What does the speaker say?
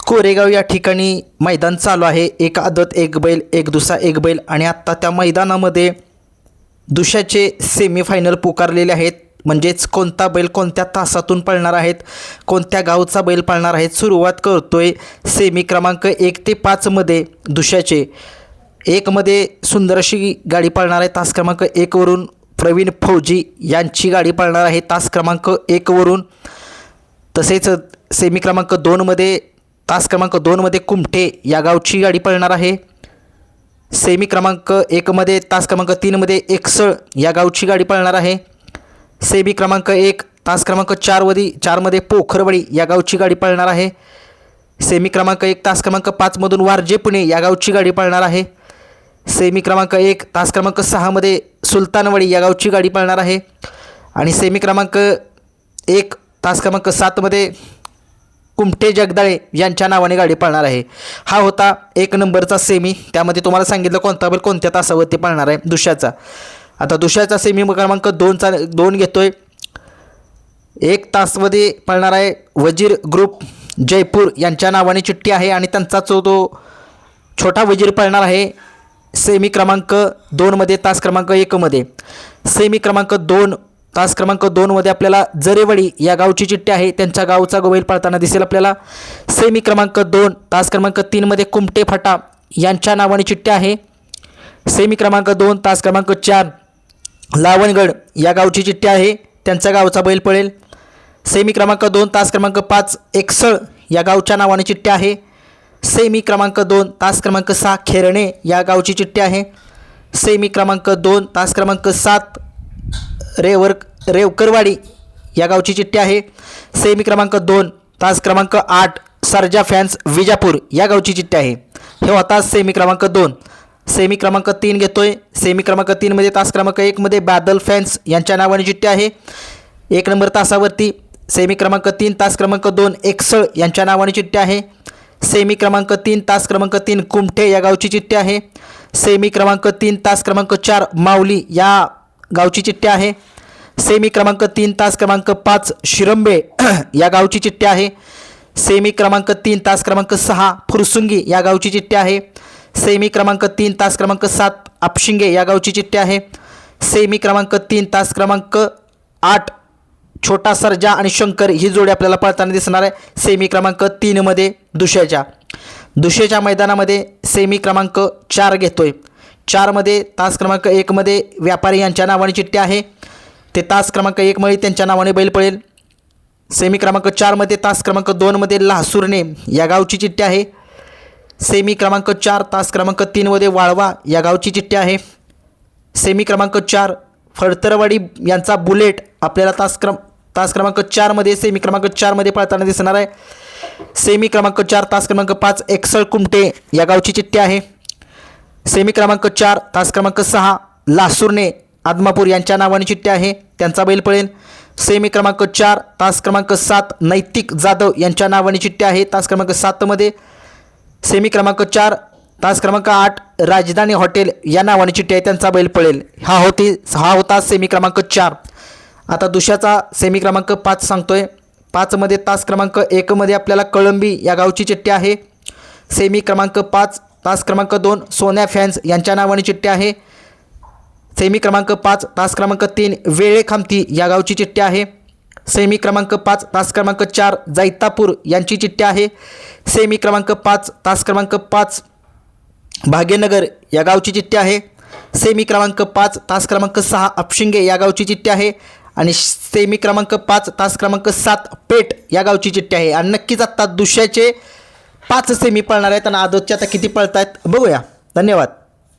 कोरेगाव या ठिकाणी मैदान चालू आहे। एक आदत एक बैल, एक दुसरा एक बैल आणि आत्ता त्या मैदानामध्ये दुसऱ्याचे सेमीफायनल पुकारलेले आहेत। म्हणजेच कोणता बैल कोणत्या तासातून पळणार आहेत, कोणत्या गावचा बैल पळणार आहेत। सुरुवात करतोय सेमी क्रमांक 1 ते 5 मध्ये दुसऱ्याचे 1 मध्ये सुंदर अशी गाडी पळणार आहे। तास क्रमांक 1 वरून प्रवीण फौजी यांची गाडी पळणार आहे तास क्रमांक 1 वरून। तसेच सेमी क्रमांक 2 मध्ये तास क्रमांक 2 मध्ये कुमठे या गावची गाडी पळणार आहे। सेमी क्रमांक 1 मध्ये तास क्रमांक 3 मध्ये एकसळ या गावची गाडी पळणार आहे। सेमी क्रमांक 1 तास क्रमांक 4 मध्ये पोखरवाडी या गावची गाडी पळणार आहे। सेमी क्रमांक 1 तास क्रमांक 5 मधून वारजे पुणे या गावची गाडी पळणार आहे। सेमी क्रमांक 1 तास क्रमांक 6 मध्ये सुलतानवाडी या गावची गाडी पळणार आहे। आणि सेमी क्रमांक 1 तास क्रमांक 7 मध्ये कुमठे जगदाळे यांच्या नावाने गाडी पळणार आहे। हा होता 1 नंबरचा सेमी। त्यामध्ये तुम्हाला सांगितलं कोणता बैल कोणत्या तासावरती पळणार आहे दुसऱ्याचा। आता दुसऱ्याचा सेमी क्रमांक 2 घेतोय। 1 तासमध्ये पळणार आहे वजीर ग्रुप जयपूर यांच्या नावाने चिठ्ठी आहे आणि त्यांचा तो छोटा वजीर पळणार आहे सेमी क्रमांक 2 मध्ये तास क्रमांक 1 मध्ये। सेमी क्रमांक 2 तास क्रमांक 2 मध्ये आपल्याला जरेवाडी या गावची चिठ्ठी आहे, त्यांच्या गावचा बैल पळताना दिसेल आपल्याला। सेमी क्रमांक 2 तास क्रमांक 3 मध्ये कुमटे फाटा यांच्या नावाने चिठ्ठी आहे। सेमी क्रमांक 2 तास क्रमांक 4 लावणगड या गावची चिठ्ठी आहे, त्यांचा गावचा बैल पळेल। सेमी क्रमांक 2 तास क्रमांक 5 एकसळ या गावच्या नावाने चिठ्ठी आहे। सेमी क्रमांक 2 तास क्रमांक 6 खेरणे या गावची चिठ्ठी आहे। सेमी क्रमांक 2 तास क्रमांक 7 रेवकरवाडी या गावची चिठ्ठी आहे। सेमी क्रमांक 2 तास क्रमांक 8 सर्जा फॅन्स विजापूर या गावची चिठ्ठी आहे। हे होता सेमी क्रमांक 2। सेमी क्रमांक 3 घेतोय। सेमी क्रमांक 3 मध्ये तास क्रमांक 1 मध्ये बादल फॅन्स यांच्या नावाने चिठ्ठी आहे 1 नंबर तासावरती। सेमी क्रमांक 3 तास क्रमांक 2 एकसळ यांच्या नावाने चिठ्ठी आहे। सेमी क्रमांक 3 तास क्रमांक 3 कुमठे या गावची चिठ्ठी आहे। सेमी क्रमांक 3 तास क्रमांक 4 माऊली या गावची चिठ्ठी आहे। सेमी क्रमांक 3 तास क्रमांक 5 शिरंबे या गावची चिठ्ठी आहे। सेमी क्रमांक 3 तास क्रमांक 6 फुरसुंगी या गावची चिठ्ठी आहे। सेमी क्रमांक 3 तास क्रमांक 7 आपशिंगे या गावची चिठ्ठी आहे। सेमी क्रमांक 3 तास क्रमांक 8 छोटा सर्जा आणि शंकर ही जोडी आपल्याला पळताना दिसणार आहे सेमी क्रमांक 3 मध्ये दुसऱ्याच्या मैदानामध्ये। सेमी क्रमांक 4 घेतोय। 4 मध्ये तास क्रमांक 1 मध्ये व्यापारी यांच्या नावाने चिठ्ठी आहे, ते तास क्रमांक 1 मध्ये त्यांच्या नावाने बैल पळेल। सेमी क्रमांक 4 मध्ये तास क्रमांक 2 मध्ये लासूरने या गावची चिठ्ठी आहे। सेमी क्रमांक 4 तास क्रमांक 3 मध्ये वाळवा या गावची चिठ्ठी आहे। सेमी क्रमांक 4 फडतरवाडी यांचा बुलेट आपल्याला तास क्रमांक 4 मध्ये सेमी क्रमांक 4 मध्ये पळताना दिसणार आहे। सेमी क्रमांक 4 तास क्रमांक 5 एकसळ कुमटे या गावची चिठ्ठी आहे। सेमी क्रमांक 4 तास क्रमांक 6 लासूरने आदमापूर यांच्या नावाने चिठ्ठी आहे, त्यांचा बैल पळेल। सेमी क्रमांक 4 तास क्रमांक 7 नैतिक जाधव यांच्या नावाने चिठ्ठी आहे तास क्रमांक 7 मध्ये। सेमी क्रमांक 4 तास क्रमांक 8 राजधानी हॉटेल या नावाने चिठ्ठी आहे, त्यांचा बैल पळेल। हा होता सेमी क्रमांक 4। आता दुसऱ्याचा सेमी क्रमांक 5 सांगतोय। 5 मध्ये तास क्रमांक 1 मध्ये आपल्याला कळंबी या गावची चिठ्ठी आहे। सेमी क्रमांक 5 तास क्रमांक 2 सोन्या फॅन्स यांच्या नावाने चिठ्ठी आहे। सेमी क्रमांक 5 तास क्रमांक 3 वेळे खामती या गावची चिठ्ठी आहे। सेमी क्रमांक 5 तास क्रमांक 4 जैतापूर यांची चिठ्ठी आहे। सेमी क्रमांक 5 तास क्रमांक 5 भाग्यनगर या गावची चिठ्ठी आहे। सेमी क्रमांक 5 तास क्रमांक 6 अपशिंगे या गावची चिठ्ठी आहे आणि सेमी क्रमांक 5 तास क्रमांक 7 पेठ या गावची चिठ्ठी आहे। आणि नक्कीच आत्ता दुसऱ्याचे 5 सेमी पळणार आहेत आणि आदतचे आता किती पळत आहेत बघूया। धन्यवाद।